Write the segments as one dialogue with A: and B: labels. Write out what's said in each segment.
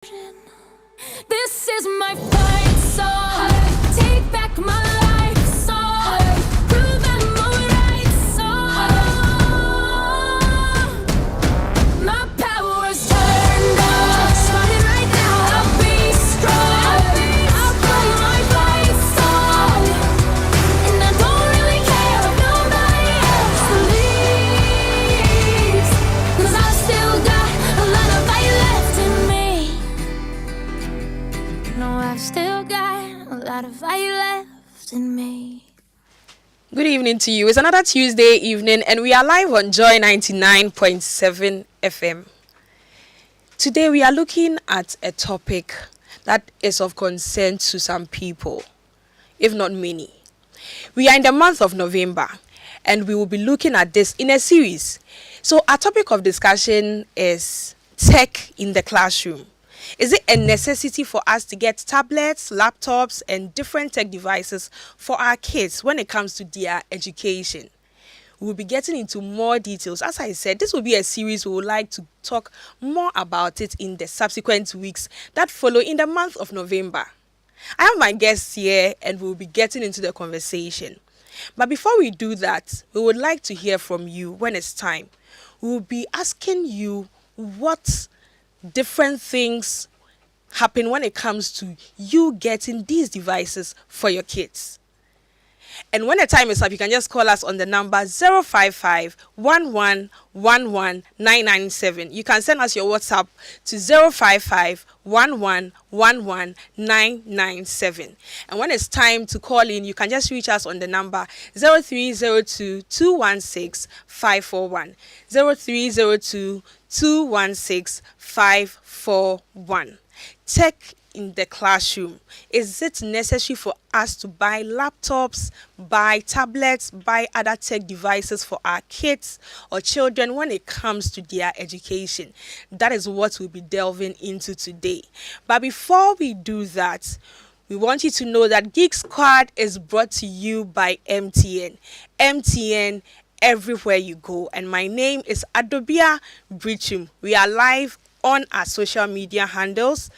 A: This is my fight song. Take back my life song. Prove I'm alright song. My power's turned on. Starting right now. I'll be strong. I'll play my fight song. And I don't really care if nobody else believes. 'Cause I still got a lot of fight left in me. No, I've still got a lot of fire left in me.
B: Good evening to you. It's another Tuesday evening and we are live on Joy 99.7 FM. Today we are looking at a topic that is of concern to some people, if not many. We are in the month of November and we will be looking at this in a series. So our topic of discussion is tech in the classroom. Is it a necessity for us to get tablets, laptops, and different tech devices for our kids when it comes to their education? We'll be getting into more details. As I said, this will be a series we would like to talk more about it in the subsequent weeks that follow in the month of November. I have my guests here and we'll be getting into the conversation. But before we do that, we would like to hear from you when it's time. We will be asking you what different things happen when it comes to you getting these devices for your kids. And when the time is up, you can just call us on the number 055 1111 997. You can send us your WhatsApp to 055 1111 997. And when it's time to call in, you can just reach us on the number 0302 216 541. 0302 216 541. Tech in the classroom. Is it necessary for us to buy laptops, buy tablets, buy other tech devices for our kids or children when it comes to their education? That is what we'll be delving into today. But before we do that, we want you to know that Geek Squad is brought to you by MTN. MTN everywhere you go. And my name is Adobia Biritwum. We are live on our social media handles,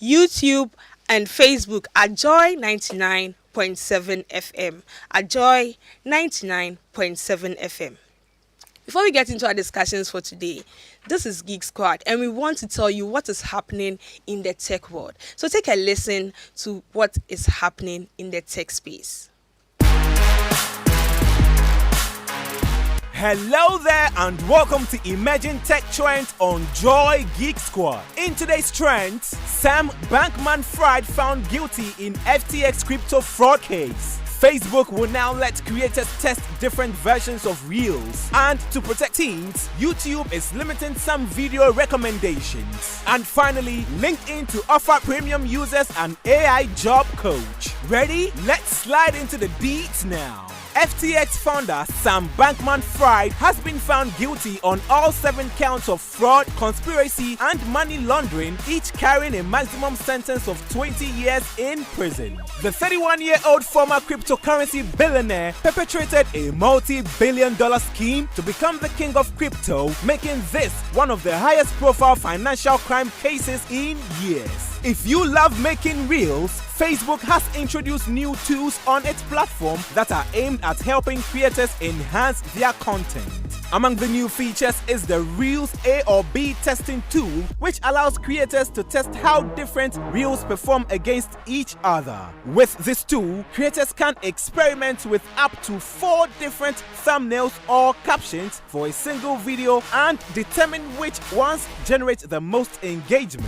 B: YouTube and Facebook at Joy 99.7 FM. At Joy 99.7 FM. Before we get into our discussions for today, this is Geek Squad and we want to tell you what is happening in the tech world. So take a listen to what is happening in the tech space.
C: Hello there and welcome to Emerging Tech Trends on Joy Geek Squad. In today's trends, Sam Bankman-Fried found guilty in FTX crypto fraud case. Facebook will now let creators test different versions of Reels. And to protect teens, YouTube is limiting some video recommendations. And finally, LinkedIn to offer premium users an AI job coach. Ready? Let's slide into the deets now. FTX founder Sam Bankman-Fried has been found guilty on all 7 counts of fraud, conspiracy, and money laundering, each carrying a maximum sentence of 20 years in prison. The 31-year-old former cryptocurrency billionaire perpetrated a multi-billion-dollar scheme to become the king of crypto, making this one of the highest-profile financial crime cases in years. If you love making reels, Facebook has introduced new tools on its platform that are aimed at helping creators enhance their content. Among the new features is the Reels A or B testing tool, which allows creators to test how different reels perform against each other. With this tool, creators can experiment with up to 4 different thumbnails or captions for a single video and determine which ones generate the most engagement.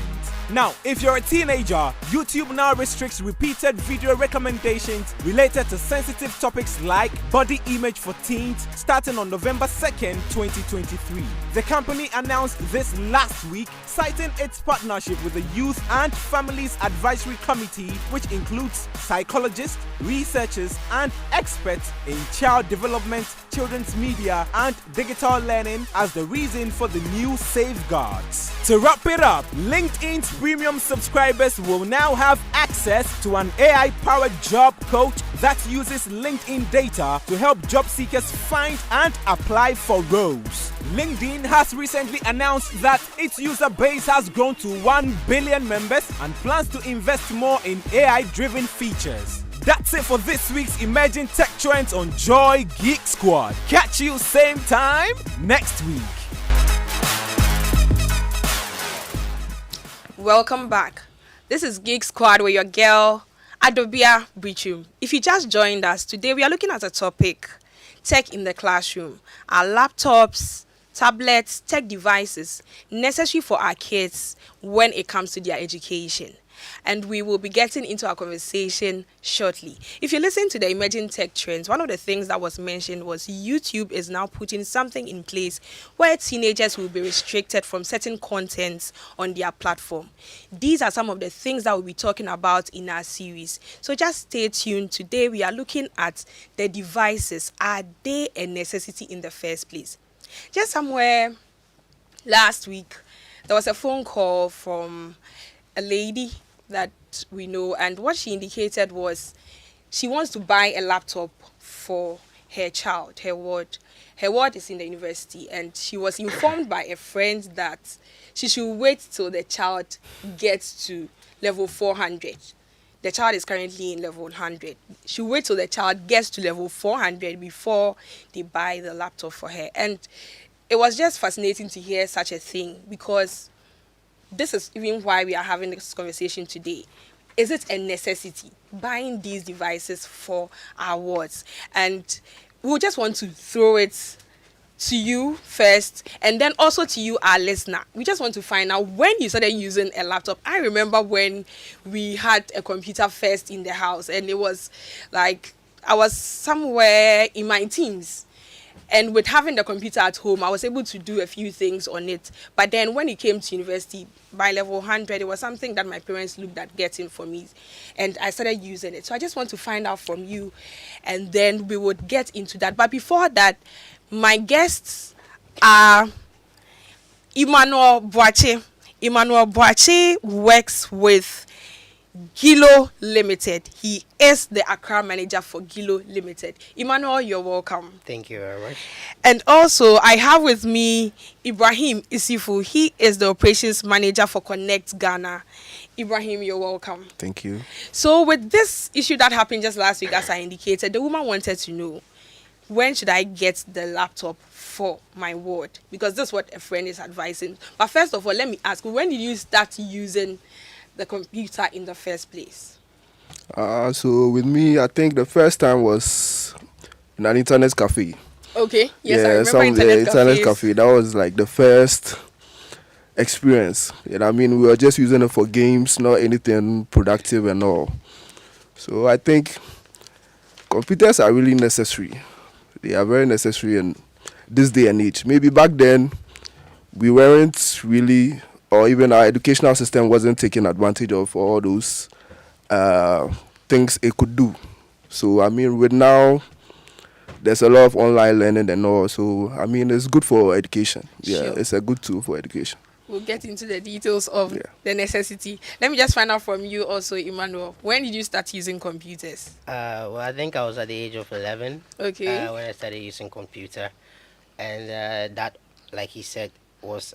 C: Now, if you're a teenager, YouTube now restricts repeated video recommendations related to sensitive topics like body image for teens starting on November 2nd, 2023. The company announced this last week, citing its partnership with the Youth and Families Advisory Committee, which includes psychologists, researchers, and experts in child development, children's media, and digital learning as the reason for the new safeguards. To wrap it up, LinkedIn's premium subscribers will now have access to an AI-powered job coach that uses LinkedIn data to help job seekers find and apply for roles. LinkedIn has recently announced that its user base has grown to 1 billion members and plans to invest more in AI-driven features. That's it for this week's Emerging Tech Trends on Joy Geek Squad. Catch you same time next week.
B: Welcome back. This is Geek Squad with your girl, Adobia Biritwum. If you just joined us, today we are looking at a topic, tech in the classroom. Our laptops, tablets, tech devices necessary for our kids when it comes to their education. And we will be getting into our conversation shortly. If you listen to the emerging tech trends, one of the things that was mentioned was YouTube is now putting something in place where teenagers will be restricted from certain contents on their platform. These are some of the things that we'll be talking about in our series. So just stay tuned. Today we are looking at the devices. Are they a necessity in the first place? Just somewhere last week, there was a phone call from a lady that we know, and what she indicated was she wants to buy a laptop for her child, her ward. Her ward is in the university, and she was informed by a friend that she should wait till the child gets to level 400. The child is currently in level 100. She wait till the child gets to level 400 before they buy the laptop for her. And it was just fascinating to hear such a thing, because this is even why we are having this conversation today. Is it a necessity, buying these devices for our wards? And we just want to throw it to you first, and then also to you, our listener. We just want to find out when you started using a laptop. I remember when we had a computer first in the house, and it was like I was somewhere in my teens. And with having the computer at home, I was able to do a few things on it. But then when it came to university, by level 100, it was something that my parents looked at getting for me. And I started using it. So I just want to find out from you, and then we would get into that. But before that, my guests are Emmanuel Boache. Emmanuel Boache works with Gilo Limited. He is the Accra manager for Gilo Limited. Emmanuel, you're welcome.
D: Thank you very much.
B: And also, I have with me Ibrahim Isifu. He is the operations manager for Connect Ghana. Ibrahim, you're welcome.
E: Thank you.
B: So with this issue that happened just last week, as I indicated, the woman wanted to know, when should I get the laptop for my ward? Because this is what a friend is advising. But first of all, let me ask, when did you start using the computer in the first place?
E: So with me, I think the first time was in an internet cafe.
B: Okay. Yes, I remember internet
E: cafe. That was like the first experience. You know, I mean, we were just using it for games, not anything productive and all. So I think computers are really necessary. They are very necessary in this day and age. Maybe back then we weren't really, or even our educational system wasn't taking advantage of all those things it could do. So, I mean, with now, there's a lot of online learning and all. So, I mean, it's good for education. Yeah,
B: Sure.
E: It's a good tool for education.
B: We'll get into the details of the necessity. Let me just find out from you also, Emmanuel. When did you start using computers?
D: Well, I think I was at the age of 11
B: Okay.
D: when I started using computer. And that, like he said, was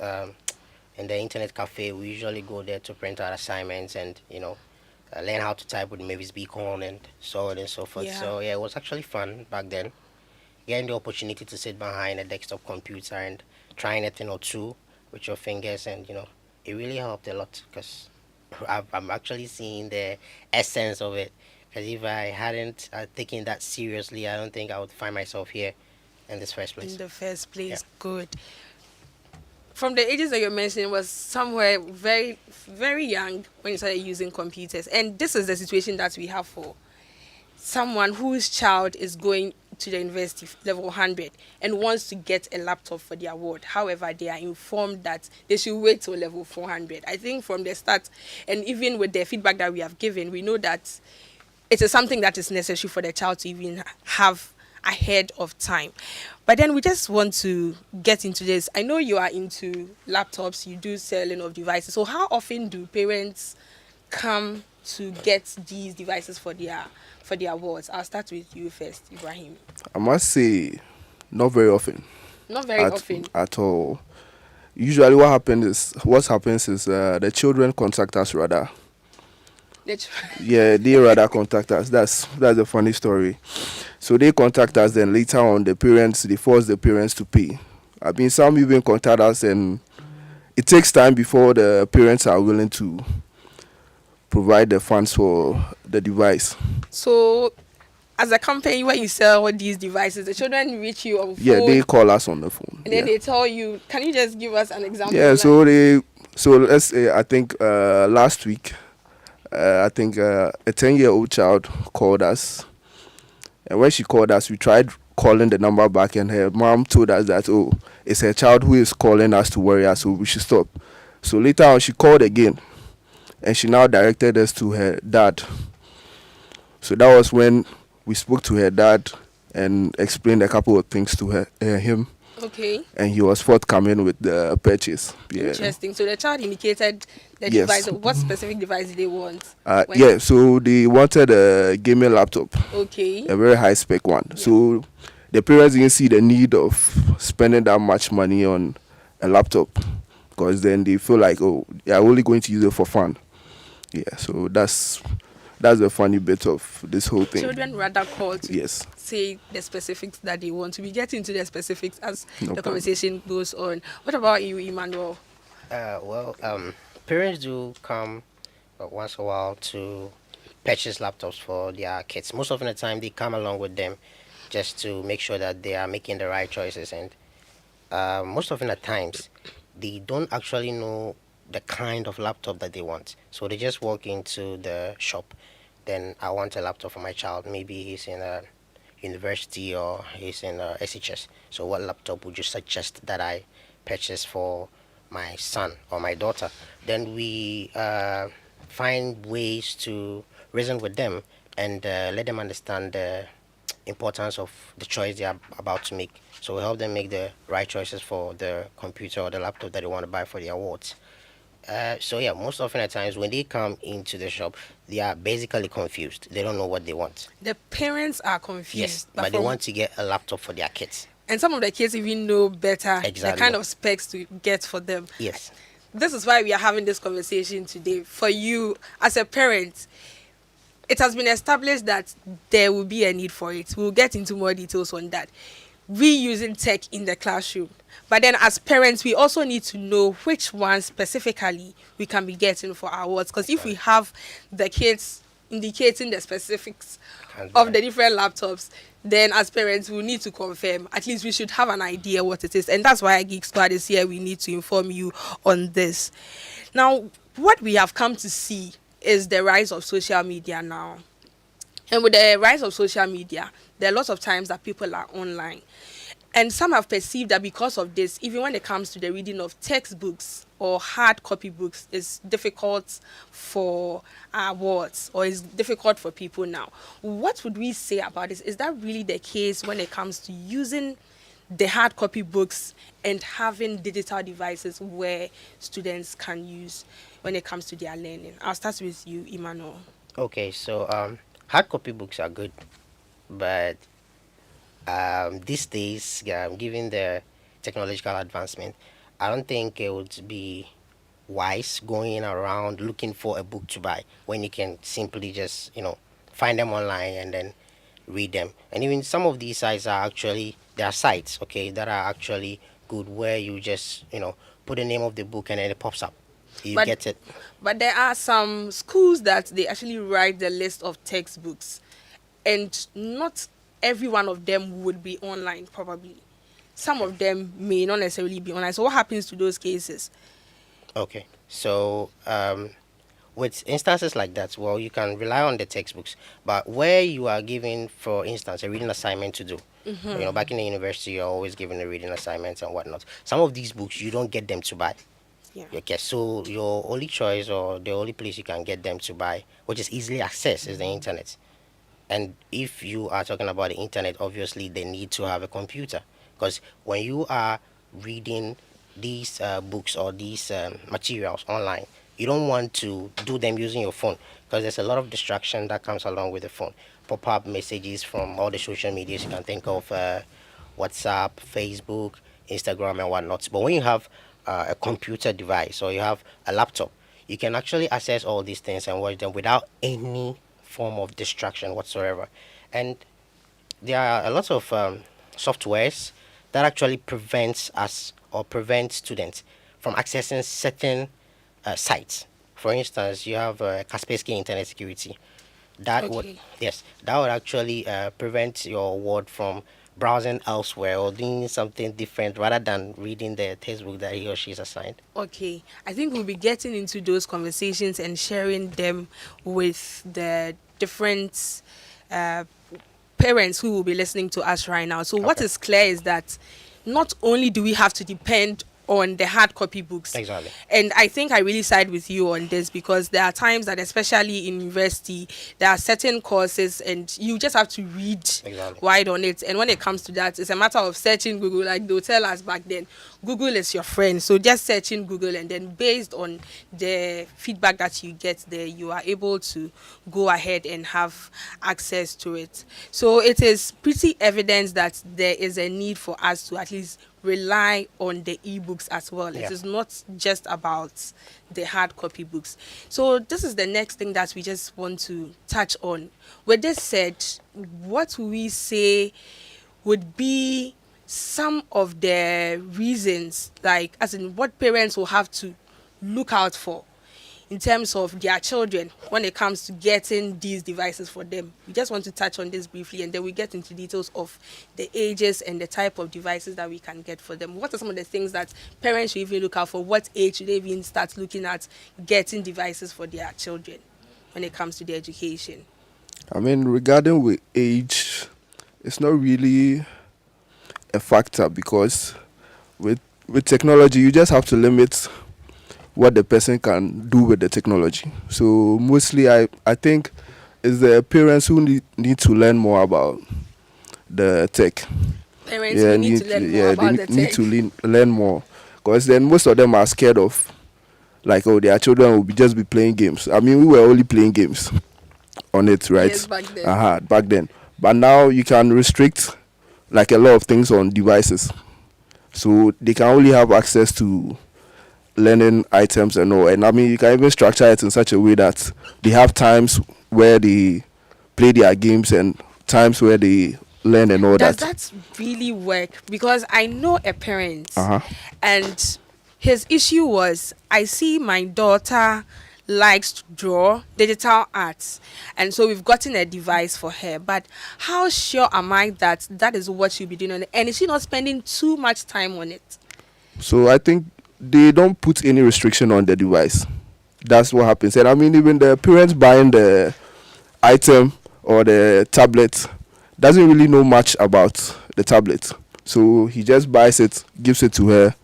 D: in the internet cafe. We usually go there to print out assignments and, learn how to type with Mavis Beacon and so on and so forth.
B: Yeah.
D: So, yeah, it was actually fun back then. Getting the opportunity to sit behind a desktop computer and trying a thing or two with your fingers, and it really helped a lot, because I'm actually seeing the essence of it. Because if I hadn't taken that seriously, I don't think I would find myself here in this first place.
B: In the first place,
D: Yeah.
B: good. From the ages that you mentioned, was somewhere very, very young when you started using computers. And this is the situation that we have for someone whose child is going to the university level 100 and wants to get a laptop for their ward. However, they are informed that they should wait till level 400. I think from the start, and even with the feedback that we have given, we know that it is something that is necessary for the child to even have ahead of time. But then we just want to get into this. I know you are into laptops, you do selling of devices. So how often do parents come to get these devices for their wards? I'll start with you first, Ibrahim.
E: I must say, not very often
B: Not very often.
E: at all. Usually, what happens is the children contact us rather. Yeah, they rather contact us. That's a funny story. So they contact us, then later on, they force the parents to pay. I mean, some even contact us, and it takes time before the parents are willing to provide the funds for the device.
B: So, as a company where you sell these devices, the children reach you on phone.
E: Yeah, they call us on the phone.
B: And then they tell you, can you just give us an example?
E: Yeah, so let's say, I think last week, a 10-year-old child called us. And when she called us, we tried calling the number back, and her mom told us that, oh, it's her child who is calling us to worry us, so we should stop. So later on, she called again, and she now directed us to her dad. So that was when we spoke to her dad and explained a couple of things to him.
B: Okay.
E: And he was forthcoming with the purchase. Yeah.
B: Interesting. So the child indicated the
E: Yes.
B: device. What specific device did they want?
E: Yeah, so they wanted a gaming laptop,
B: Okay.
E: a very high spec one. Yeah. So the parents didn't see the need of spending that much money on a laptop, because then they feel like, oh, they're only going to use it for fun. Yeah, so that's the funny bit of this whole thing.
B: Children rather call to
E: Yes.
B: say the specifics that they want. We get into the specifics as
E: No
B: the
E: problem.
B: conversation goes on. What about you, Emmanuel?
D: Parents do come once in a while to purchase laptops for their kids. Most often the time, they come along with them just to make sure that they are making the right choices. And most often the times, they don't actually know the kind of laptop that they want. So they just walk into the shop. Then I want a laptop for my child. Maybe he's in a university or he's in a SHS. So what laptop would you suggest that I purchase for my son or my daughter? Then we find ways to reason with them and let them understand the importance of the choice they are about to make. So we help them make the right choices for the computer or the laptop that they want to buy for their awards. Most often at times when they come into the shop, they are basically confused. They don't know what they want.
B: The parents are confused.
D: Yes, but they want to get a laptop for their kids.
B: And some of the kids even know better
D: Exactly.
B: the kind of specs to get for them.
D: Yes.
B: This is why we are having this conversation today. For you, as a parent, it has been established that there will be a need for it. We'll get into more details on that. We using tech in the classroom. But then as parents, we also need to know which ones specifically we can be getting for our wards. Because if we have the kids indicating the specifics of the different laptops, then as parents, we need to confirm. At least we should have an idea what it is. And that's why Geek Squad is here. We need to inform you on this. Now, what we have come to see is the rise of social media now. And with the rise of social media, there are lots of times that people are online. And some have perceived that because of this, even when it comes to the reading of textbooks or hard copy books, it's difficult for our wards, or it's difficult for people now. What would we say about this? Is that really the case when it comes to using the hard copy books and having digital devices where students can use when it comes to their learning? I'll start with you, Emmanuel.
D: Okay, so hard copy books are good, but these days, given the technological advancement, I don't think it would be wise going around looking for a book to buy when you can simply just, find them online and then read them. And even some of these sites are actually, there are sites, okay, that are actually good where you just, put the name of the book and then it pops up. You get it.
B: But there are some schools that they actually write the list of textbooks, and not every one of them would be online, probably. Some of them may not necessarily be online. So what happens to those cases?
D: Okay. So with instances like that, well, you can rely on the textbooks. But where you are given, for instance, a reading assignment to do, back in the university, you're always given a reading assignment and whatnot. Some of these books, you don't get them to buy.
B: Yeah.
D: Okay, so your only choice or the only place you can get them to buy, which is easily accessed, is the internet. And if you are talking about the internet, obviously they need to have a computer, because when you are reading these books or these materials online, you don't want to do them using your phone, because there's a lot of distraction that comes along with the phone. Pop-up messages from all the social medias you can think of, WhatsApp, Facebook, Instagram, and whatnot. But when you have a computer device or you have a laptop, you can actually access all these things and watch them without any form of distraction whatsoever. And there are a lot of softwares that actually prevents us or prevent students from accessing certain sites. For instance, you have Kaspersky Internet Security. That would,
B: Okay.
D: yes, that would actually prevent your ward from browsing elsewhere or doing something different rather than reading the textbook that he or she is assigned.
B: Okay, I think we'll be getting into those conversations and sharing them with the different uh, parents who will be listening to us right now. So, what
D: Okay.
B: is clear is that not only do we have to depend on the hard copy books.
D: Exactly.
B: And I think I really side with you on this, because there are times that, especially in university, there are certain courses and you just have to read
D: Exactly.
B: wide on it. And when it comes to that, it's a matter of searching Google. Like they'll tell us back then, Google is your friend. So just searching Google, and then based on the feedback that you get there, you are able to go ahead and have access to it. So it is pretty evident that there is a need for us to at least rely on the ebooks as well.
D: Yeah.
B: It is not just about the hard copy books. So this is the next thing that we just want to touch on. With this said, what we say would be some of the reasons, like as in what parents will have to look out for in terms of their children when it comes to getting these devices for them. We just want to touch on this briefly, and then we get into details of the ages and the type of devices that we can get for them. What are some of the things that parents should even look out for? What age should they even start looking at getting devices for their children when it comes to their education?
E: I mean, regarding with age, it's not really a factor, because with technology, you just have to limit what the person can do with the technology. So mostly, I think it's the parents who need to learn more about the tech.
B: Parents, we need to learn more about the
E: need
B: tech.
E: to learn more, because then most of them are scared of, like, oh, their children will just be playing games. I mean, we were only playing games on it, right?
B: Yes, back then.
E: Back then. But now you can restrict like a lot of things on devices, so they can only have access to learning items and all. And I mean, you can even structure it in such a way that they have times where they play their games and times where they learn and all
B: Does
E: that.
B: that really work? Because I know a parent,
E: Uh-huh.
B: and his issue was, I see my daughter likes to draw digital arts, and so we've gotten a device for her. But how sure am I that that is what she'll be doing on it? And is she not spending too much time on it?
E: So I think they don't put any restriction on the device. That's what happens. And I mean, even the parents buying the item or the tablet doesn't really know much about the tablet. So he just buys it, gives it to her.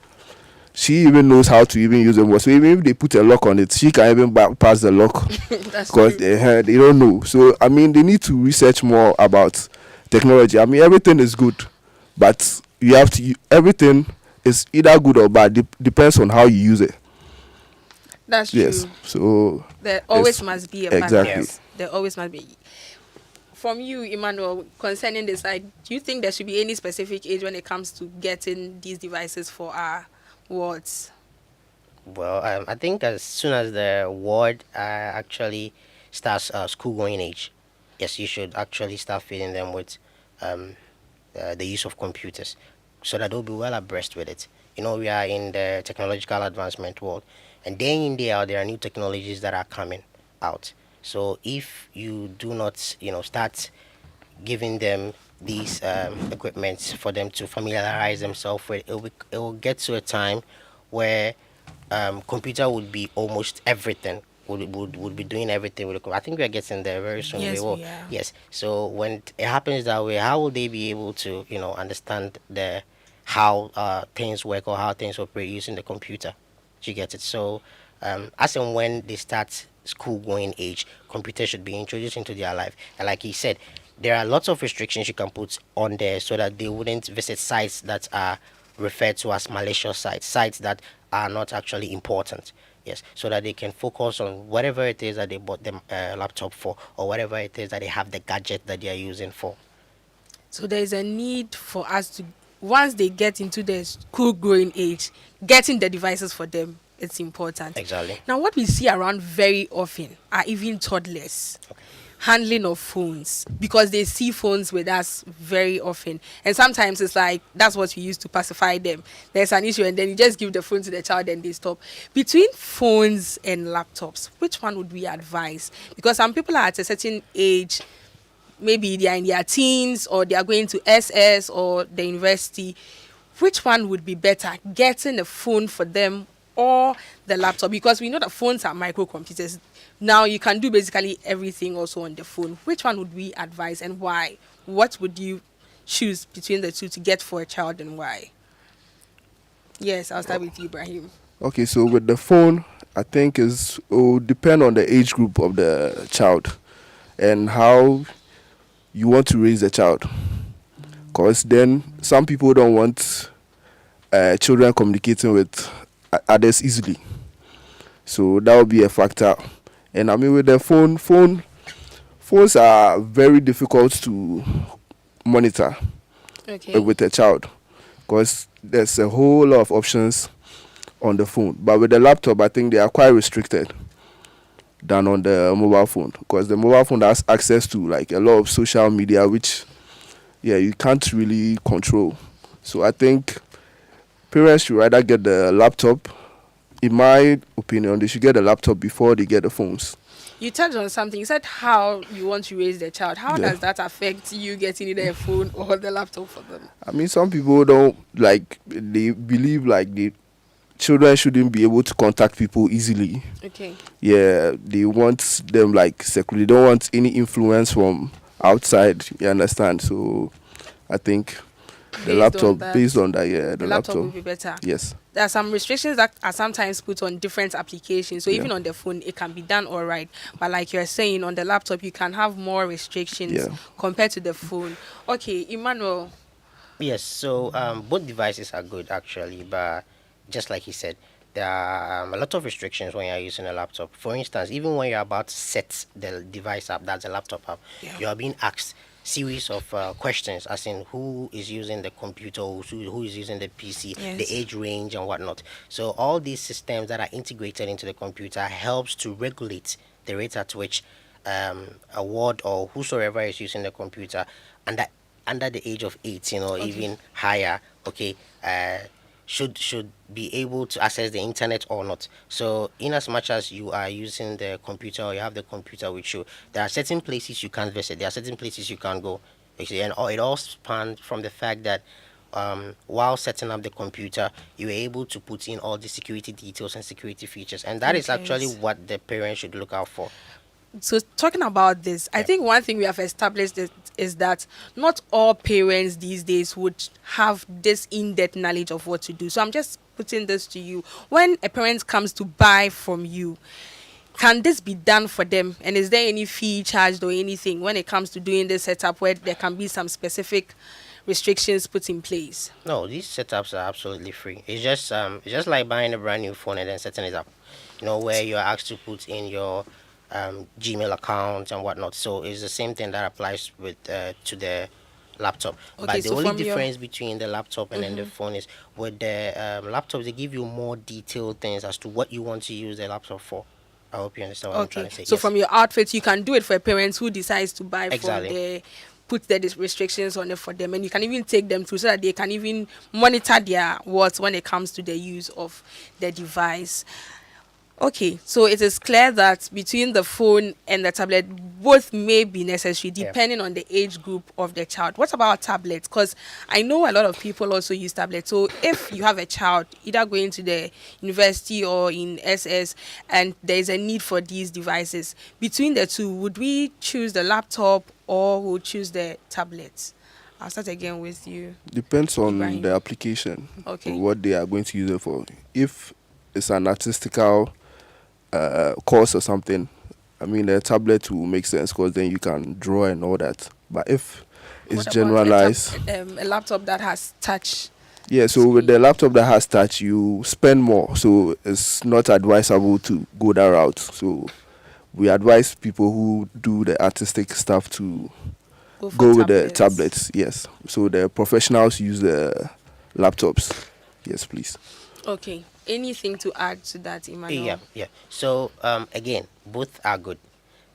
E: She even knows how to even use them. So even if they put a lock on it, she can even bypass the lock,
B: That's
E: because
B: true.
E: they don't know. So I mean, they need to research more about technology. I mean, everything is good, but you have to. Everything is either good or bad. Depends on how you use it.
B: That's
E: Yes.
B: true.
E: So
B: There always
E: Yes,
B: must be a
E: exactly.
B: balance. There always must be. From you, Emmanuel, concerning this, do you think there should be any specific age when it comes to getting these devices for our wards?
D: Well, I think as soon as the ward actually starts school going age, yes, you should actually start feeding them with um, the use of computers, so that they'll be well abreast with it. You know, we are in the technological advancement world, and day in, day out, there are new technologies that are coming out. So if you do not, start giving them these equipments for them to familiarize themselves with, it will get to a time where computer would be almost everything. Would be doing everything with I think we are getting there very soon.
B: Yes,
D: will.
B: we are.
D: Yes. So when it happens that way, how will they be able to understand the how things work or how things operate using the computer? Do you get it? So as and when they start school going age, computers should be introduced into their life. And like he said, there are lots of restrictions you can put on there so that they wouldn't visit sites that are referred to as malicious sites, sites that are not actually important. Yes, so that they can focus on whatever it is that they bought them a laptop for, or whatever it is that they have the gadget that they are using for.
B: So there is a need for us to, once they get into the school growing age, getting the devices for them, it's important.
D: Exactly.
B: Now, what we see around very often are even toddlers handling of phones, because they see phones with us very often, and sometimes it's like that's what we use to pacify them. There's an issue and then you just give the phone to the child and they stop. Between phones and laptops, which one would we advise? Because some people are at a certain age, maybe they are in their teens or they are going to SS or the university. Which one would be better, getting a phone for them or the laptop? Because we know that phones are microcomputers. Now you can do basically everything also on the phone. Which one would we advise and why? What would you choose between the two to get for a child and why? Yes, I'll start with you, Ibrahim.
E: Okay, so with the phone, I think it will depend on the age group of the child and how you want to raise the child. Because then some people don't want children communicating with others easily. So that would be a factor. And I mean, with the phones are very difficult to monitor with a child, because there's a whole lot of options on the phone. But with the laptop, I think they are quite restricted than on the mobile phone, because the mobile phone has access to like a lot of social media, which you can't really control. So I think parents should rather get the laptop. In my opinion, they should get the laptop before they get the phones.
B: You touched on something. You said how you want to raise the child. How does that affect you getting either a phone or the laptop for them?
E: I mean, some people don't like, they believe like the children shouldn't be able to contact people easily.
B: Okay.
E: Yeah, they want them like secretly. They don't want any influence from outside. You understand? So I think the laptop, based on that, the laptop
B: will be better.
E: Yes.
B: There are some restrictions that are sometimes put on different applications. So even on the phone, it can be done all right. But like you're saying, on the laptop, you can have more restrictions compared to the phone. Okay, Emmanuel.
D: Yes, so both devices are good actually, but just like he said, there are a lot of restrictions when you're using a laptop. For instance, even when you're about to set the device up, that's a laptop app, you are being asked series of questions, as in who is using the computer, who is using the PC, the age range and whatnot. So all these systems that are integrated into the computer helps to regulate the rate at which a ward or whosoever is using the computer under the age of 18 or even higher, should be able to access the internet or not. So in as much as you are using the computer or you have the computer with you, there are certain places you can't visit, there are certain places you can't go. And it all spans from the fact that while setting up the computer, you were able to put in all the security details and security features, and that is actually what the parents should look out for.
B: So talking about this, I think one thing we have established is that not all parents these days would have this in-depth knowledge of what to do. So I'm just putting this to you. When a parent comes to buy from you, can this be done for them? And is there any fee charged or anything when it comes to doing this setup where there can be some specific restrictions put in place?
D: No, these setups are absolutely free. It's just like buying a brand new phone and then setting it up. Where you're asked to put in your Gmail account and whatnot. So it's the same thing that applies with to the laptop. But the only difference between the laptop and then the phone is with the laptop, they give you more detailed things as to what you want to use the laptop for. I hope you understand what I'm trying to say.
B: So from your outfit, you can do it for parents who decides to buy from the put the restrictions on it for them, and you can even take them through so that they can even monitor their words when it comes to the use of the device. Okay, so it is clear that between the phone and the tablet, both may be necessary depending on the age group of the child. What about tablets? Because I know a lot of people also use tablets. So if you have a child either going to the university or in SS and there is a need for these devices, between the two, would we choose the laptop or would choose the tablets? I'll start again with you.
E: Depends on the application, what they are going to use it for. If it's an artistical course or something, I mean, a tablet will make sense because then you can draw and all that. But if it's
B: What about
E: generalized,
B: a laptop that has touch?
E: yeah, so with the laptop that has touch, you spend more. So it's not advisable to go that route. So we advise people who do the artistic stuff to
B: for
E: go with the
B: tablets.
E: tablets. Yes. So the professionals use the laptops. Yes, please.
B: Okay. Anything to add to that, Emmanuel?
D: Yeah. So again, both are good.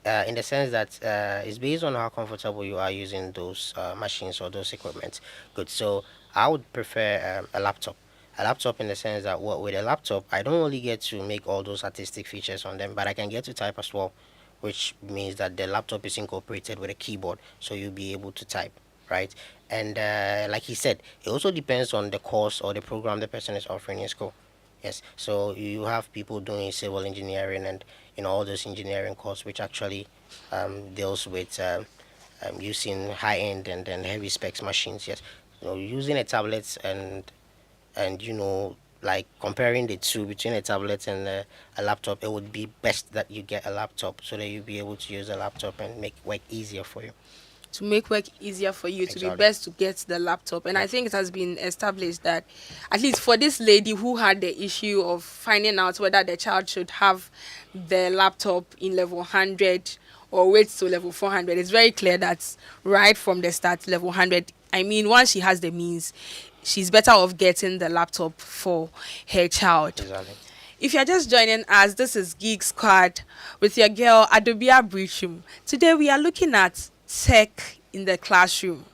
D: In the sense that it's based on how comfortable you are using those machines or those equipment. Good. So I would prefer a laptop. A laptop in the sense that with a laptop, I don't only get to make all those artistic features on them, but I can get to type as well, which means that the laptop is incorporated with a keyboard, so you'll be able to type, right? And like he said, it also depends on the course or the program the person is offering in school. Yes, so you have people doing civil engineering and all those engineering courses which actually deals with using high end and heavy specs machines. Yes, using a tablet and like comparing the two between a tablet and a laptop, it would be best that you get a laptop so that you'll be able to use a laptop and make work easier for you.
B: To make work easier for you, to be
D: Exactly.
B: best to get the laptop. And I think it has been established that, at least for this lady who had the issue of finding out whether the child should have the laptop in level 100 or wait to level 400, it's very clear that right from the start, level 100, I mean, once she has the means, she's better off getting the laptop for her child.
D: Exactly.
B: If you're just joining us, this is Geek Squad with your girl Adobia Biritwum. Today we are looking at tech in the classroom.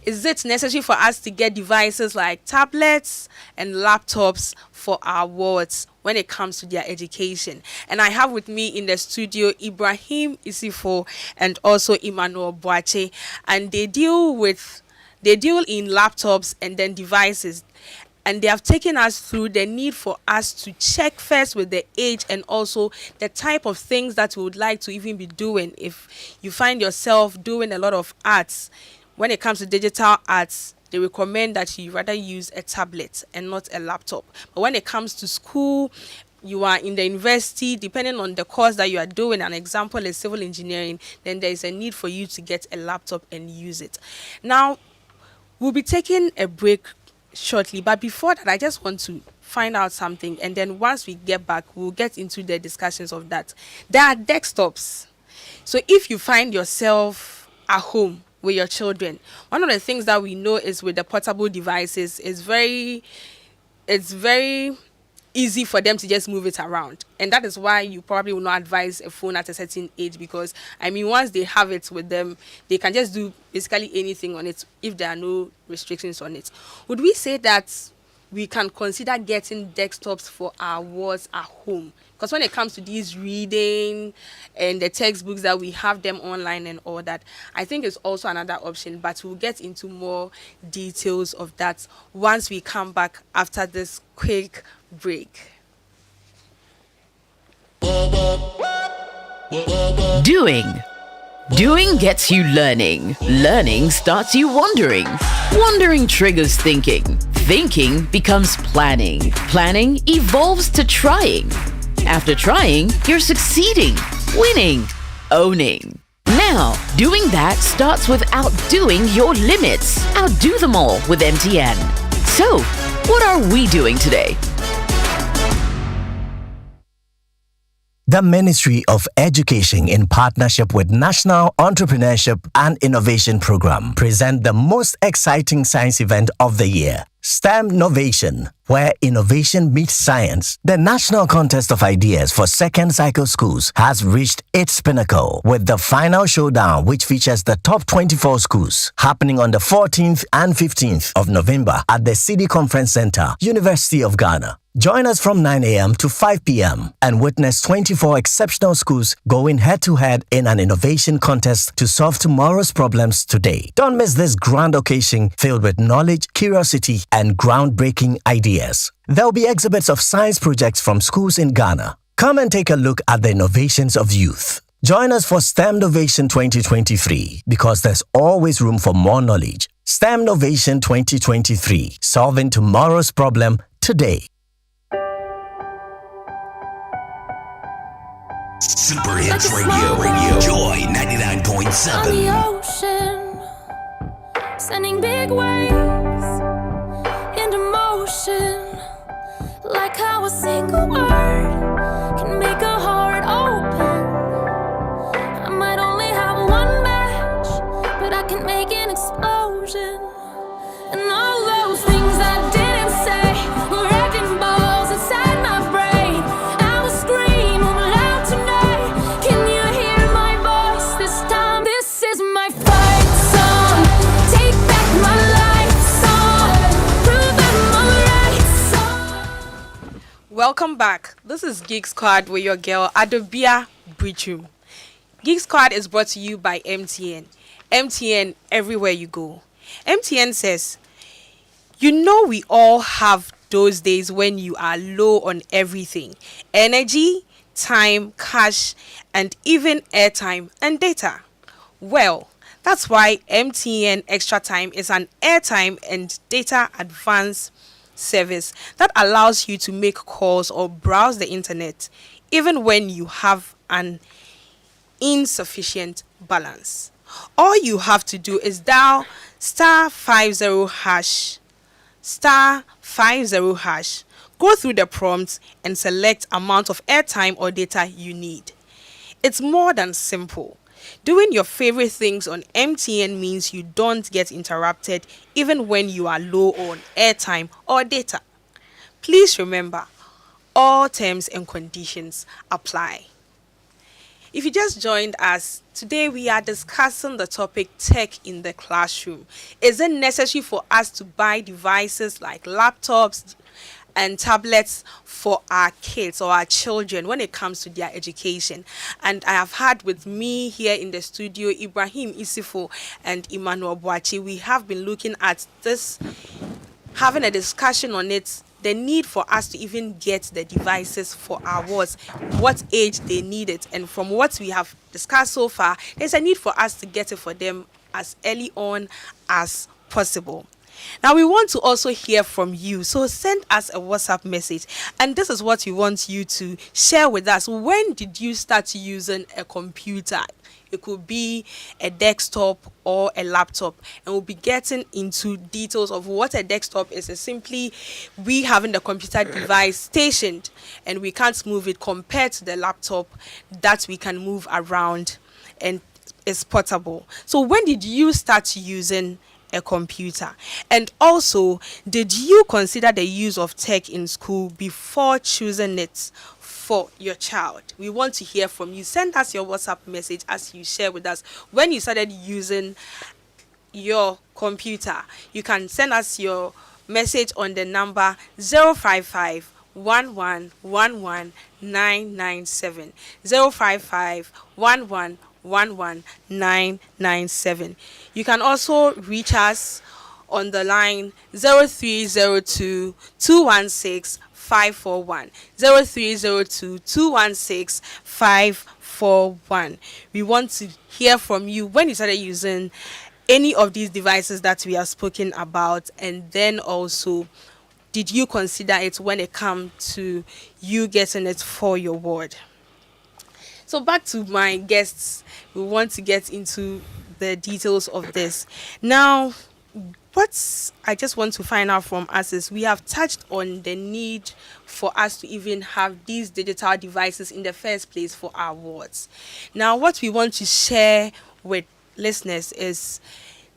B: Is it necessary for us to get devices like tablets and laptops for our wards when it comes to their education? And I have with me in the studio Ibrahim Isifo and also Emmanuel Boache, and they deal in laptops and then devices. And they have taken us through the need for us to check first with the age and also the type of things that we would like to even be doing. If you find yourself doing a lot of arts, when it comes to digital arts, they recommend that you rather use a tablet and not a laptop. But when it comes to school, you are in the university, depending on the course that you are doing, an example is civil engineering, then there is a need for you to get a laptop and use it. Now, we'll be taking a break shortly, but before that, I just want to find out something, and then once we get back, we'll get into the discussions of that. There are desktops. So if you find yourself at home with your children, one of the things that we know is with the portable devices, it's very easy for them to just move it around, and that is why you probably will not advise a phone at a certain age, because I mean, once they have it with them, they can just do basically anything on it if there are no restrictions on it. Would we say that we can consider getting desktops for our wards at home? Because when it comes to these reading and the textbooks that we have them online and all that, I think it's also another option, but we'll get into more details of that once we come back after this quick break.
F: Doing gets you learning. Learning starts you wondering. Wondering triggers thinking. Thinking becomes planning. Planning evolves to trying. After trying, you're succeeding, winning, owning. Now, doing that starts with outdoing your limits. Outdo them all with MTN. So, what are we doing today?
G: The Ministry of Education, in partnership with National Entrepreneurship and Innovation Program, present the most exciting science event of the year, STEM Novation, where innovation meets science. The National Contest of Ideas for Second Cycle Schools has reached its pinnacle with the final showdown, which features the top 24 schools, happening on the 14th and 15th of November at the City Conference Center, University of Ghana. Join us from 9 a.m. to 5 p.m. and witness 24 exceptional schools going head-to-head in an innovation contest to solve tomorrow's problems today. Don't miss this grand occasion filled with knowledge, curiosity, and groundbreaking ideas. There will be exhibits of science projects from schools in Ghana. Come and take a look at the innovations of youth. Join us for STEM Novation 2023 because there's always room for more knowledge. STEM Novation 2023, solving tomorrow's problem today.
H: Super
A: Like
H: Hits
A: a
H: Radio.
A: small
H: Joy
A: on
H: 99.7.
A: the ocean, sending big waves into motion. Like how a single word can make a heart open. I might only have one match, but I can make an explosion. And all those things I didn't say were wrecking balls inside my brain. I will scream loud tonight. Can you hear my voice this time? This is my fight song. Take back my life song. Prove I'm alright song.
B: Welcome back. This is Geek Squad with your girl Adobia Biritwum. Geek Squad is brought to you by MTN. MTN everywhere you go. MTN says, you know we all have those days when you are low on everything. Energy, time, cash, and even airtime and data. Well, that's why MTN Extra Time is an airtime and data advance service that allows you to make calls or browse the internet even when you have an insufficient balance. All you have to do is dial *50#, *50#, go through the prompts and select amount of airtime or data you need. It's more than simple. Doing your favorite things on MTN means you don't get interrupted even when you are low on airtime or data. Please remember, all terms and conditions apply. If you just joined us, today we are discussing the topic tech in the classroom. Is it necessary for us to buy devices like laptops and tablets for our kids or our children when it comes to their education? And I have had with me here in the studio Ibrahim Isifo and Emmanuel Boachi. We have been looking at this, having a discussion on it, the need for us to even get the devices for our wards, what age they need it, and from what we have discussed so far, there's a need for us to get it for them as early on as possible. Now we want to also hear from you, so send us a WhatsApp message, and this is what we want you to share with us. When did you start using a computer? It could be a desktop or a laptop, and we'll be getting into details of what a desktop is. It's simply we having the computer device stationed and we can't move it, compared to the laptop that we can move around and is portable. So when did you start using a computer? And also, did you consider the use of tech in school before choosing it for your child? We want to hear from you. Send us your WhatsApp message as you share with us when you started using your computer. You can send us your message on the number 055 1111997, 055 1111997. You can also reach us on the line 0302 216 541, 0302 216 541. We want to hear from you when you started using any of these devices that we have spoken about, and then also, did you consider it when it comes to you getting it for your ward? So back to my guests, we want to get into the details of this. Now, what I just want to find out from us is we have touched on the need for us to even have these digital devices in the first place for our wards. Now, what we want to share with listeners is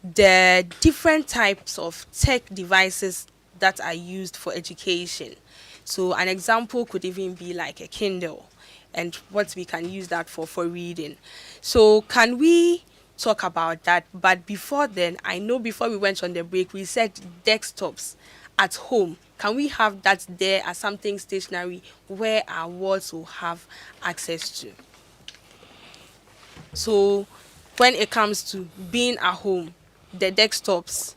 B: the different types of tech devices that are used for education. So an example could even be like a Kindle, and what we can use that for reading. So can we talk about that? But before then, I know before we went on the break, we said desktops at home. Can we have that there as something stationary where our wards will have access to? So when it comes to being at home, the desktops,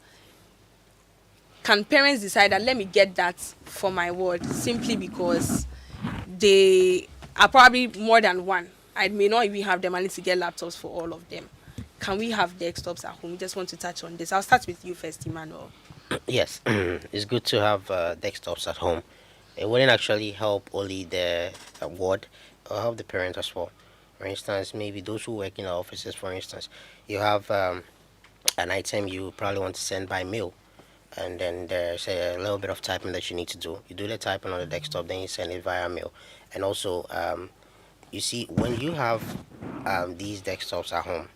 B: can parents decide that let me get that for my ward simply because they are probably more than one? I may not even have the money to get laptops for all of them. Can we have desktops at home? We just want to touch on this. I'll start with you first, Emmanuel.
D: Yes, it's good to have desktops at home. It wouldn't actually help only the ward, or help the parents as well. For instance, maybe those who work in the offices, for instance, you have an item you probably want to send by mail, and then there's a little bit of typing that you need to do. You do the typing on the desktop, then you send it via mail. And also, you see, when you have these desktops at home,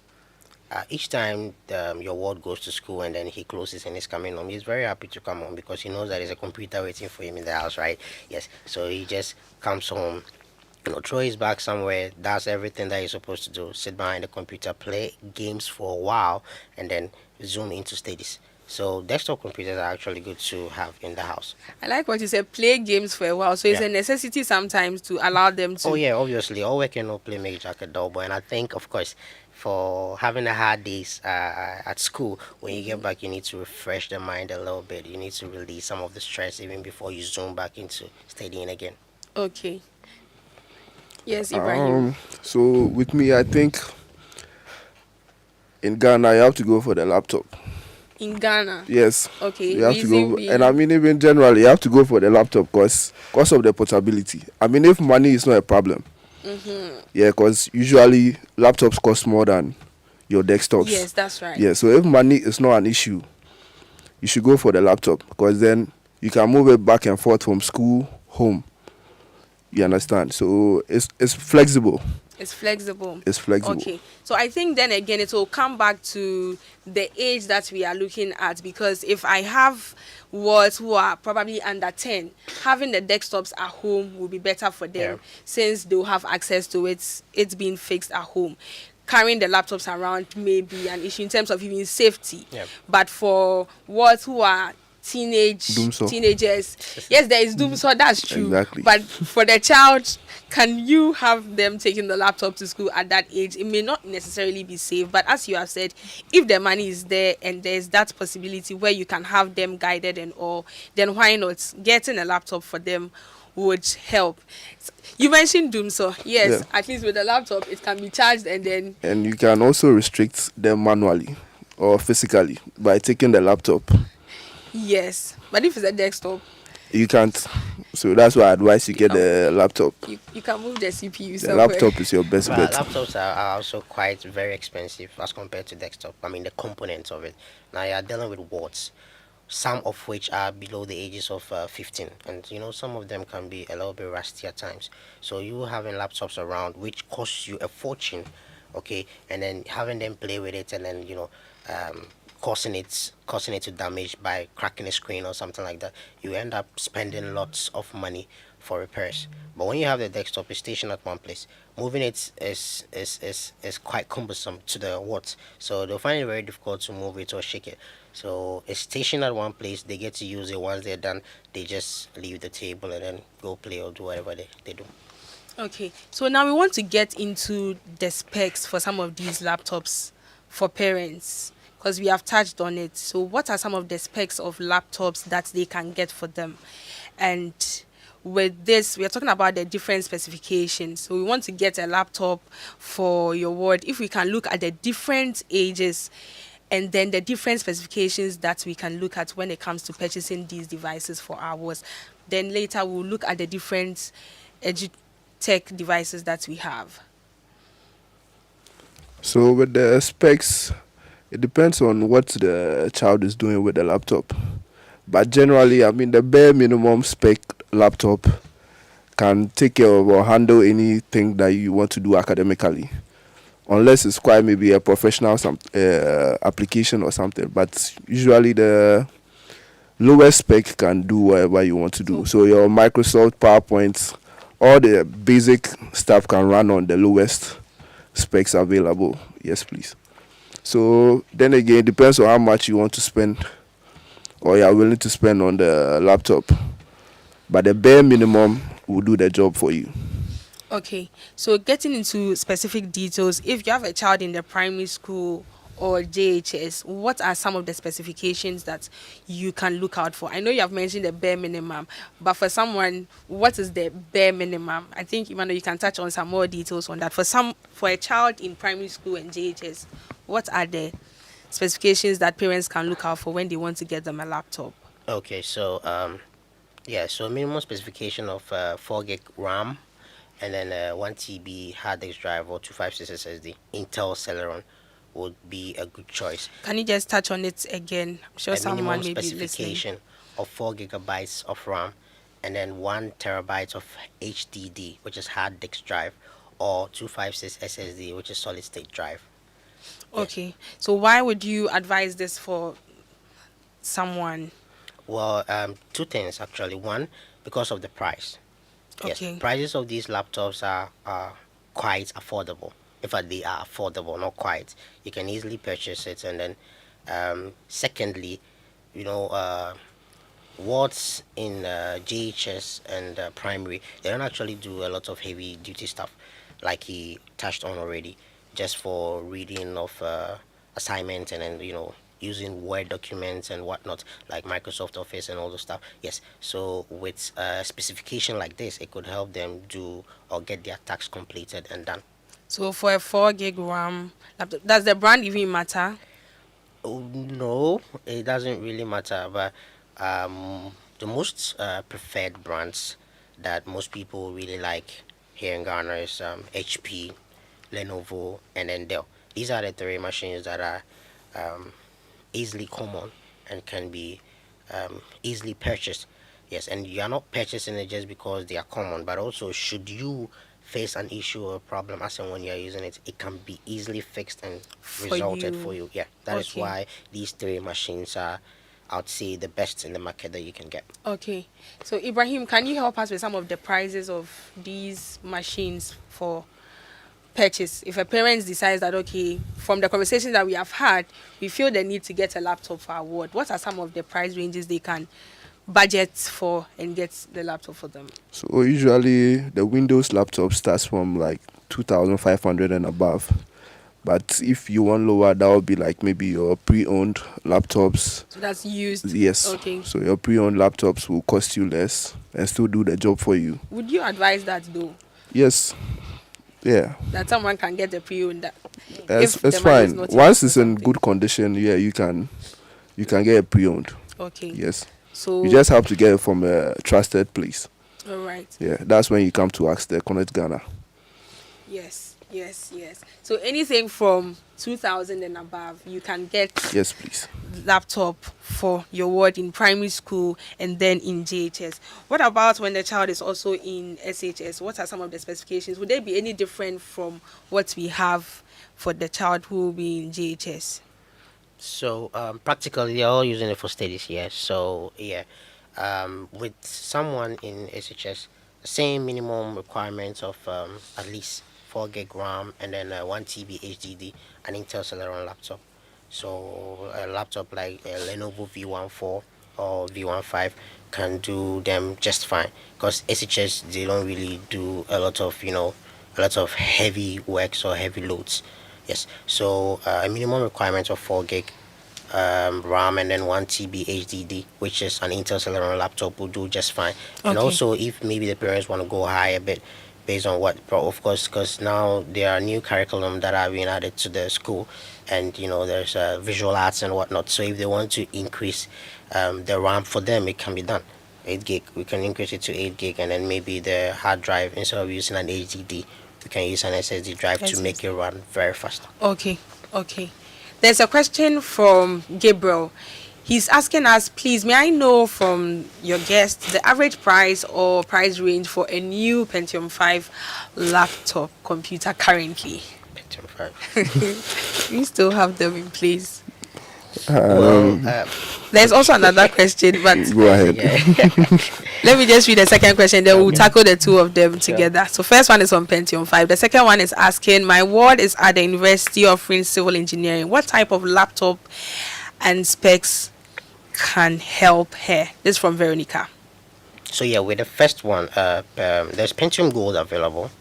D: each time your ward goes to school and then he closes and he's coming home, he's very happy to come home because he knows that there's a computer waiting for him in the house, right? Yes. So he just comes home, throw his bag somewhere, does everything that he's supposed to do, sit behind the computer, play games for a while, and then zoom into studies. So desktop computers are actually good to have in the house.
B: I like what you said, play games for a while. So it's
D: Yeah.
B: a necessity sometimes to allow them to.
D: Oh yeah, obviously, all work and no play make Jack a dull boy. And I think, of course, for having the hard days at school, when you get back, you need to refresh the mind a little bit. You need to release some of the stress even before you zoom back into studying again.
B: Okay. Yes, Ibrahim.
E: So with me, I think in Ghana you have to go for the laptop.
B: In Ghana.
E: Yes.
B: Okay.
E: You have to
B: reason
E: go,
B: being-
E: and I mean even generally you have to go for the laptop because of the portability. I mean if money is not a problem, yeah, because usually laptops cost more than your desktops.
B: Yes, that's right.
E: Yeah, so if money is not an issue, you should go for the laptop because then you can move it back and forth from school home. You understand? So it's flexible.
B: It's flexible.
E: It's flexible.
B: Okay. So I think then again it will come back to the age that we are looking at, because if I have wards who are probably under 10, having the desktops at home will be better for them,
D: Yeah.
B: since they'll have access to it. It's being fixed at home. Carrying the laptops around may be an issue in terms of even safety.
D: Yeah.
B: But for wards who are
E: Doomsaw.
B: teenagers, yes, there is doomsaw, that's true.
E: Exactly.
B: But for the child, can you have them taking the laptop to school at that age? It may not necessarily be safe, but as you have said, if the money is there and there's that possibility where you can have them guided and all, then why not? Getting a laptop for them would help. You mentioned doomsaw. Yes,
E: Yeah.
B: at least with the laptop it can be charged and then
E: And you can also restrict them manually or physically by taking the laptop.
B: yes. But if it's a desktop,
E: You can't. So that's why I advise you get the laptop.
B: you can move the CPU
E: The
B: somewhere.
E: laptop is your best
D: But
E: bet.
D: laptops are also quite very expensive as compared to desktop. I mean, the components of it. Now you are dealing with watts, some of which are below the ages of 15, and some of them can be a little bit rusty at times. So you having laptops around which costs you a fortune, okay, and then having them play with it and then causing it to damage by cracking a screen or something like that, you end up spending lots of money for repairs. But when you have the desktop, it's stationed at one place. Moving it is quite cumbersome to the watts, so they'll find it very difficult to move it or shake it. So it's stationed at one place. They get to use it. Once they're done, they just leave the table and then go play or do whatever they do.
B: Okay, so now we want to get into the specs for some of these laptops for parents, because we have touched on it. So what are some of the specs of laptops that they can get for them? And with this, we are talking about the different specifications. So we want to get a laptop for your ward. If we can look at the different ages and then the different specifications that we can look at when it comes to purchasing these devices for our wards. Then later we'll look at the different tech devices that we have.
E: So with the specs, it depends on what the child is doing with the laptop. But generally, I mean, the bare minimum spec laptop can take care of or handle anything that you want to do academically. Unless it's quite maybe a professional application or something. But usually the lowest spec can do whatever you want to do. So your Microsoft PowerPoint, all the basic stuff can run on the lowest specs available. Yes, please. So then again, it depends on how much you want to spend or you are willing to spend on the laptop. But the bare minimum will do the job for you.
B: Okay, so getting into specific details, if you have a child in the primary school or JHS, what are some of the specifications that you can look out for? I know you have mentioned the bare minimum, but for someone, what is the bare minimum? I think, Emmanuel, you can touch on some more details on that. For a child in primary school and JHS, what are the specifications that parents can look out for when they want to get them a laptop?
D: Okay, so so minimum specification of 4 gig RAM and then 1 TB hard disk drive or 256 SSD, Intel Celeron would be a good choice.
B: Can you just touch on it again? I'm sure
D: A
B: someone
D: minimum
B: may be listening.
D: specification of 4 gigabytes of RAM, and then 1 terabyte of HDD, which is hard disk drive, or 256 SSD, which is solid state drive.
B: Okay. So why would you advise this for someone?
D: Well, two things actually. One, because of the price.
B: Okay.
D: Yes, prices of these laptops are quite affordable. In fact, they are affordable, not quite. You can easily purchase it, and then secondly, you know, what's in JHS and primary, they don't actually do a lot of heavy duty stuff, like he touched on already, just for reading of assignments and then using Word documents and whatnot, like Microsoft Office and all those stuff. Yes, so with a specification like this, it could help them do or get their tasks completed and done.
B: So for a 4 gig RAM laptop, does the brand even matter?
D: Oh, no, it doesn't really matter, but the most preferred brands that most people really like here in Ghana is HP, Lenovo, and then Dell. These are the three machines that are easily common and can be easily purchased. Yes, and you are not purchasing it just because they are common, but also should you face an issue or problem as and when you are using it, it can be easily fixed and resulted for you. Yeah, that is
B: Okay.
D: why these three machines are, I would say, the best in the market that you can get.
B: Okay. So Ibrahim, can you help us with some of the prices of these machines for purchase? If a parent decides that, okay, from the conversations that we have had, we feel they need to get a laptop for our ward, what are some of the price ranges they can budget for and get the laptop for them?
E: So usually the Windows laptop starts from like 2,500 and above. But if you want lower, that would be like maybe your pre-owned laptops.
B: So that's used.
E: Yes.
B: Okay.
E: So your pre-owned laptops will cost you less and still do the job for you.
B: Would you advise that though?
E: Yes. Yeah.
B: That someone can get a pre-owned
E: It's
B: if the
E: it's
B: money is
E: fine.
B: not
E: Once
B: enough
E: it's
B: or
E: in
B: something?
E: good condition, yeah, you can get a pre-owned.
B: Okay.
E: Yes.
B: So
E: You just have to get it from a trusted place.
B: all right.
E: Yeah. That's when you come to ask the Connect Ghana.
B: Yes. So anything from 2,000 and above, you can get
E: Yes, please.
B: laptop for your ward in primary school and then in JHS. What about when the child is also in SHS? What are some of the specifications? Would they be any different from what we have for the child who will be in JHS?
D: So practically they're all using it for studies here. So yeah, with someone in SHS, the same minimum requirements of at least 4 gig RAM and then 1 TB HDD, an Intel Celeron laptop. So a laptop like a Lenovo V14 or V15 can do them just fine, because SHS, they don't really do a lot of heavy works or heavy loads. Yes, so a minimum requirement of 4 gig RAM and then 1 TB HDD, which is an Intel Celeron laptop, will do just fine. And
B: Okay.
D: also, if maybe the parents want to go high a bit, based on what, of course, because now there are new curriculum that are being added to the school, and there's visual arts and whatnot. So if they want to increase the RAM for them, it can be done. 8 gig, we can increase it to 8 gig, and then maybe the hard drive, instead of using an HDD, we can use an SSD drive to make it run very fast.
B: Okay. There's a question from Gabriel. He's asking us, please, may I know from your guest the average price or price range for a new Pentium 5 laptop computer currently?
D: Pentium 5.
B: We still have them in place.
D: Well,
B: There's also another question, but
E: Go ahead.
B: let me just read the second question, then we'll tackle the two of them together. So first one is on Pentium 5. The second one is asking, my ward is at the University offering civil engineering. What type of laptop and specs can help her? This is from Veronica.
D: So yeah, with the first one, there's Pentium Gold available.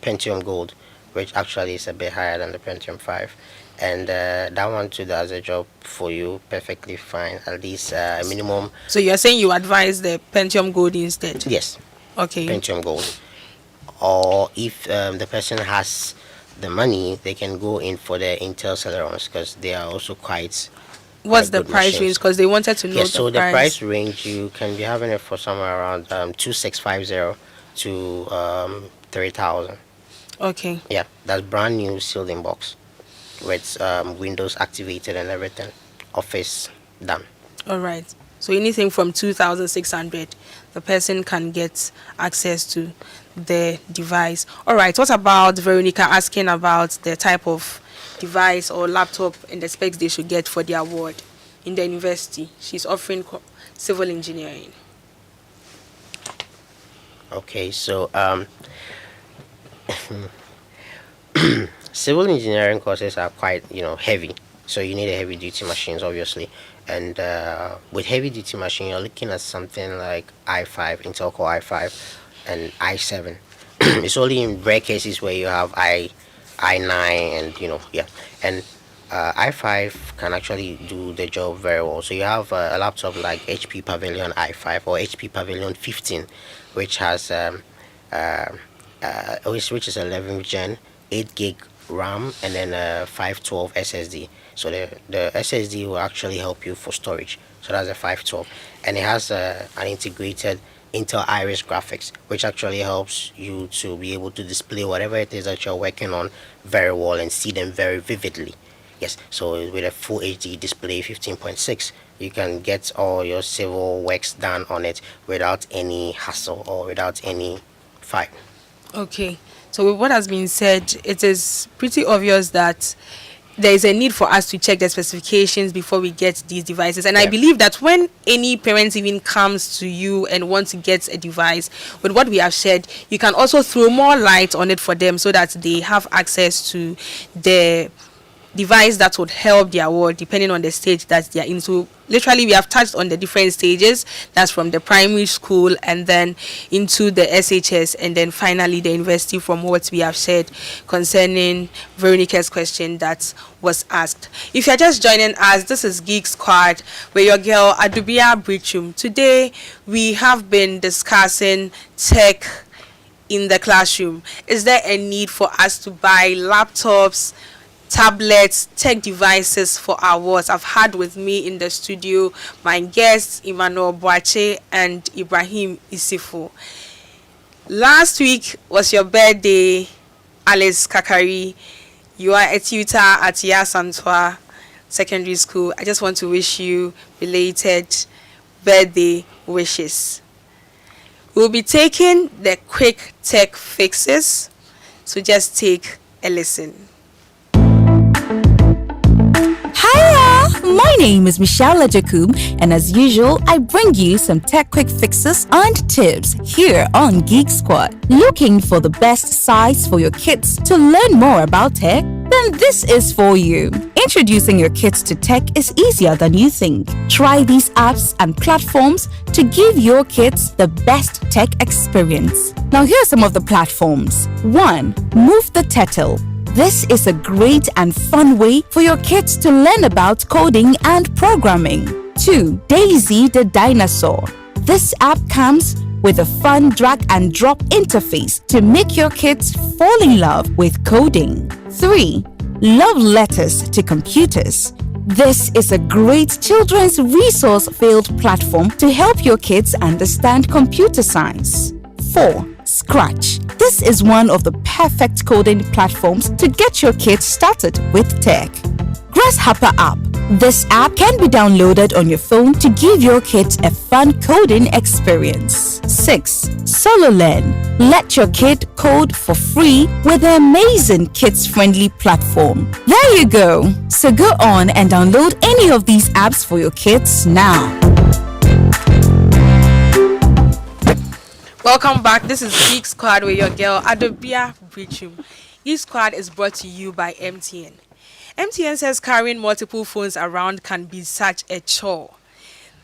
D: Pentium Gold, which actually is a bit higher than the Pentium 5. And that one too does a job for you perfectly fine. At least minimum.
B: So you're saying you advise the Pentium Gold instead?
D: Yes,
B: Okay.
D: Pentium Gold. Or if the person has the money, they can go in for the Intel Celerons, because they are also quite.
B: What's the
D: good
B: price
D: machines.
B: range? Because they wanted to know
D: Yes, so
B: the
D: the price range, you can be having it for somewhere around 2650 to 3,000.
B: Okay.
D: Yeah, that's brand new sealed in box with Windows activated and everything. Office done.
B: All right. So anything from 2,600, the person can get access to the device. All right. What about Veronica asking about the type of device or laptop and the specs they should get for the award in the university? She's offering civil engineering.
D: Okay, so civil engineering courses are quite heavy, so you need a heavy duty machines obviously, and with heavy duty machine you're looking at something like i5, Intel Core i5 and i7. It's only in rare cases where you have i9 and yeah, and i5 can actually do the job very well. So you have a laptop like HP Pavilion i5 or HP Pavilion 15, which has which is 11th gen, 8 gig RAM, and then 512 SSD. So the SSD will actually help you for storage. So that's a 512, and it has an integrated Intel Iris graphics, which actually helps you to be able to display whatever it is that you're working on very well and see them very vividly. Yes, so with a full HD display 15.6, you can get all your civil works done on it without any hassle or without any fight.
B: Okay. So with what has been said, it is pretty obvious that there is a need for us to check the specifications before we get these devices. And I believe that when any parent even comes to you and wants to get a device, with what we have shared, you can also throw more light on it for them so that they have access to the device that would help their world depending on the stage that they are in. So literally we have touched on the different stages, that's from the primary school and then into the SHS and then finally the university, from what we have said concerning Veronica's question that was asked. If you're just joining us, this is Geek Squad with your girl Adubia Biritwum. Today we have been discussing tech in the classroom. Is there a need for us to buy laptops, tablets, tech devices for our wards? I've had with me in the studio my guests Emmanuel Boache and Ibrahim Isifu. Last week was your birthday, Alice Kakari. You are a tutor at Yasantua Secondary School. I just want to wish you belated birthday wishes. We'll be taking the quick tech fixes, so just take a listen.
H: Hiya! My name is Michelle Jacob, and as usual, I bring you some tech quick fixes and tips here on Geek Squad. Looking for the best sites for your kids to learn more about tech? Then this is for you. Introducing your kids to tech is easier than you think. Try these apps and platforms to give your kids the best tech experience. Now, here are some of the platforms. 1. Move the Turtle. This is a great and fun way for your kids to learn about coding and programming. 2. Daisy the Dinosaur. This app comes with a fun drag and drop interface to make your kids fall in love with coding. 3. Love Letters to Computers. This is a great children's resource-filled platform to help your kids understand computer science. 4. Scratch. This is one of the perfect coding platforms to get your kids started with tech. Grasshopper app. This app can be downloaded on your phone to give your kids a fun coding experience. 6. SoloLearn. Let your kid code for free with the amazing kids-friendly platform. There you go. So go on and download any of these apps for your kids now.
B: Welcome back. This is Geek Squad with your girl Adubia Biritwum. Geek Squad is brought to you by MTN. MTN says carrying multiple phones around can be such a chore.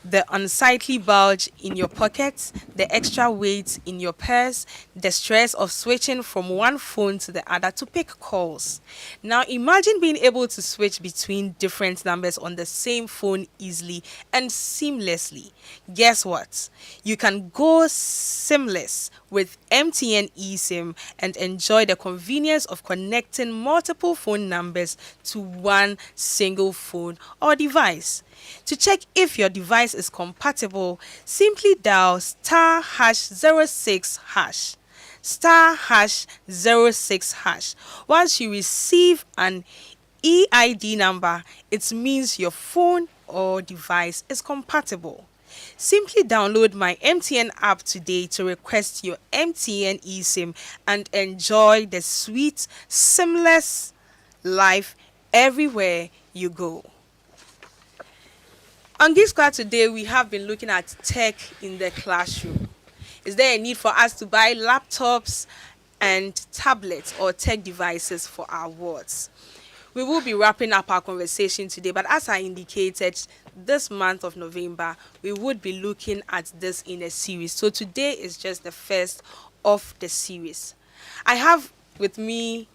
B: The unsightly bulge in your pockets, the extra weight in your purse, the stress of switching from one phone to the other to pick calls. Now imagine being able to switch between different numbers on the same phone easily and seamlessly. Guess what? You can go seamless with MTN eSIM and enjoy the convenience of connecting multiple phone numbers to one single phone or device. To check if your device is compatible, simply dial *#06#. star hash 06 hash. Once you receive an EID number, it means your phone or device is compatible. Simply download my MTN app today to request your MTN eSIM and enjoy the sweet, seamless life everywhere you go. On Geek Squad today, we have been looking at tech in the classroom. Is there a need for us to buy laptops and tablets or tech devices for our wards? We will be wrapping up our conversation today, but as I indicated, this month of November, we would be looking at this in a series. So today is just the first of the series. I have with me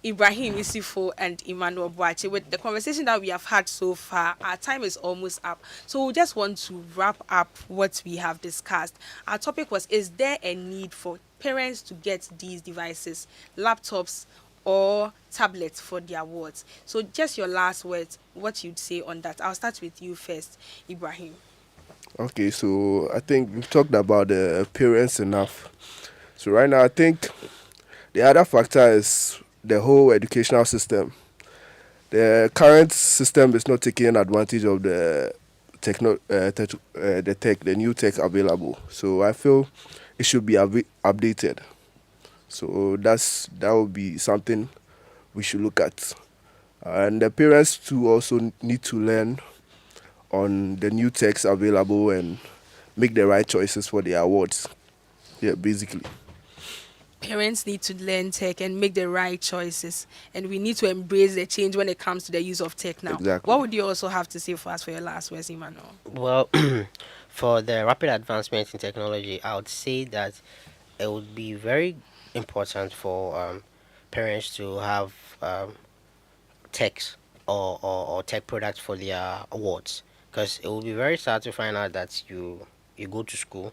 B: Ibrahim Isifo and Emmanuel Boache. With the conversation that we have had so far, our time is almost up. So we just want to wrap up what we have discussed. Our topic was, is there a need for parents to get these devices, laptops or tablets for their wards? So just your last words, what you'd say on that. I'll start with you first, Ibrahim.
E: Okay, so I think we've talked about the parents enough. So right now, I think the other factor is the whole educational system. The current system is not taking advantage of the the new tech available. So I feel it should be updated. So that would be something we should look at. And the parents too also need to learn on the new techs available and make the right choices for their awards. Yeah, basically.
B: Parents need to learn tech and make the right choices, and we need to embrace the change when it comes to the use of tech now.
E: Exactly.
B: What would you also have to say for us for your last words, Emmanuel?
D: Well, for the rapid advancement in technology, I would say that it would be very important for parents to have techs or tech products for their awards, because it will be very sad to find out that you go to school,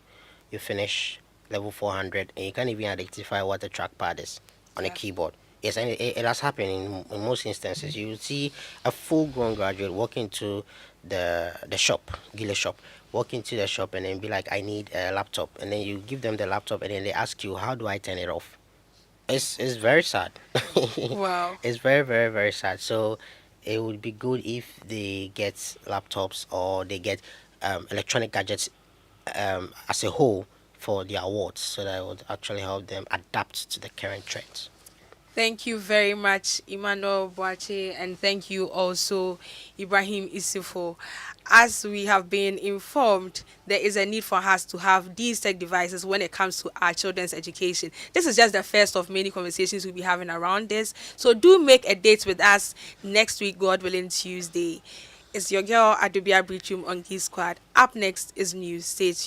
D: you finish level 400 and you can't even identify what the trackpad is on a keyboard. Yes, and it has happened in most instances. You will see a full-grown graduate walk into the shop, dealer shop, walk into the shop and then be like, I need a laptop. And then you give them the laptop and then they ask you, how do I turn it off? It's very sad.
B: Wow.
D: It's very, very, very sad. So it would be good if they get laptops or they get electronic gadgets as a whole for their awards, so that it would actually help them adapt to the current trends.
B: Thank you very much, Emmanuel Boache, and thank you also, Ibrahim Isifo. As we have been informed, there is a need for us to have these tech devices when it comes to our children's education. This is just the first of many conversations we'll be having around this. So do make a date with us next week, God willing, Tuesday. It's your girl, Adubia Biritwum on Geek Squad. Up next is news. Stay tuned.